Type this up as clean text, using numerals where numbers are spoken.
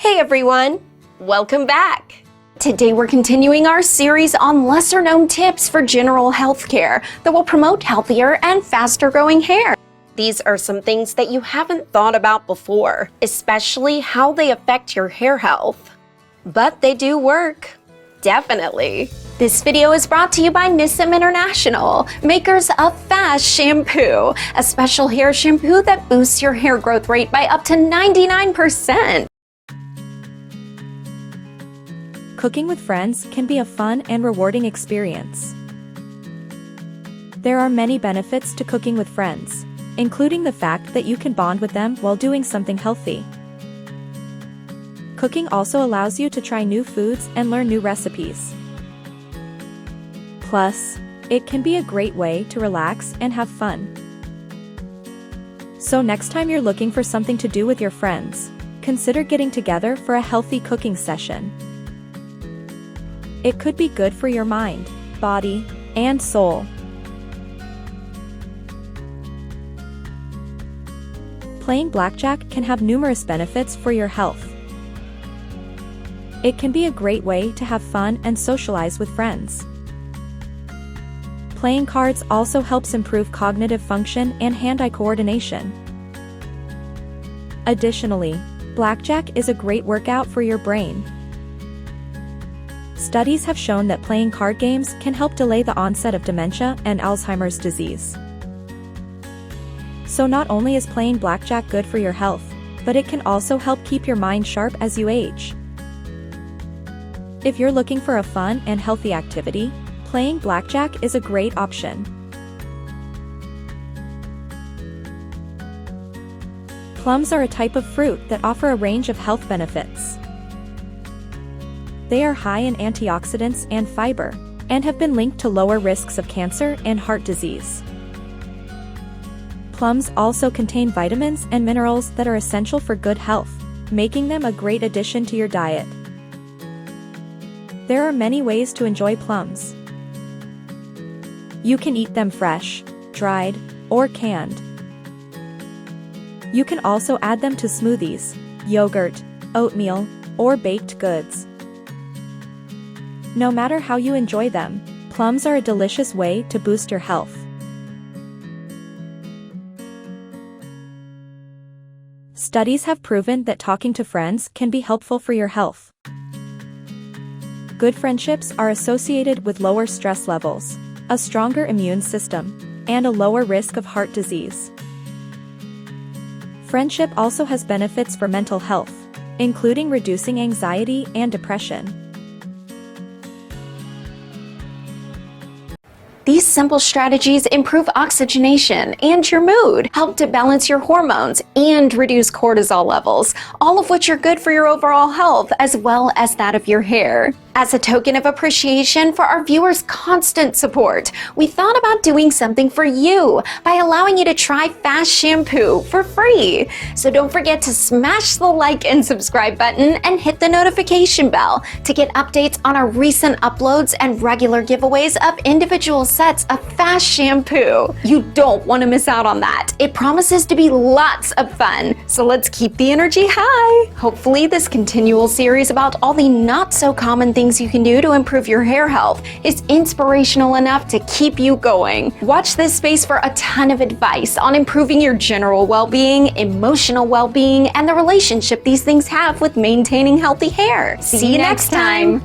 Hey everyone, welcome back. Today we're continuing our series on lesser-known tips for general health care that will promote healthier and faster-growing hair. These are some things that you haven't thought about before, especially how they affect your hair health. But they do work. Definitely. This video is brought to you by Nissim International, makers of F.A.S.T shampoo, a special hair shampoo that boosts your hair growth rate by up to 99%. Cooking with friends can be a fun and rewarding experience. There are many benefits to cooking with friends, including the fact that you can bond with them while doing something healthy. Cooking also allows you to try new foods and learn new recipes. Plus, it can be a great way to relax and have fun. So next time you're looking for something to do with your friends, consider getting together for a healthy cooking session. It could be good for your mind, body, and soul. Playing blackjack can have numerous benefits for your health. It can be a great way to have fun and socialize with friends. Playing cards also helps improve cognitive function and hand-eye coordination. Additionally, blackjack is a great workout for your brain. Studies have shown that playing card games can help delay the onset of dementia and Alzheimer's disease. So not only is playing blackjack good for your health, but it can also help keep your mind sharp as you age. If you're looking for a fun and healthy activity, playing blackjack is a great option. Plums are a type of fruit that offer a range of health benefits. They are high in antioxidants and fiber, and have been linked to lower risks of cancer and heart disease. Plums also contain vitamins and minerals that are essential for good health, making them a great addition to your diet. There are many ways to enjoy plums. You can eat them fresh, dried, or canned. You can also add them to smoothies, yogurt, oatmeal, or baked goods. No matter how you enjoy them, plums are a delicious way to boost your health. Studies have proven that talking to friends can be helpful for your health. Good friendships are associated with lower stress levels, a stronger immune system, and a lower risk of heart disease. Friendship also has benefits for mental health, including reducing anxiety and depression. These simple strategies improve oxygenation and your mood, help to balance your hormones, and reduce cortisol levels, all of which are good for your overall health as well as that of your hair. As a token of appreciation for our viewers' constant support, we thought about doing something for you by allowing you to try F.A.S.T shampoo for free. So don't forget to smash the like and subscribe button and hit the notification bell to get updates on our recent uploads and regular giveaways of individual sets of F.A.S.T shampoo. You don't want to miss out on that. It promises to be lots of fun, so let's keep the energy high. Hopefully this continual series about all the not so common things you can do to improve your hair health is inspirational enough to keep you going. Watch this space for a ton of advice on improving your general well-being, emotional well-being, and the relationship these things have with maintaining healthy hair. See you next time.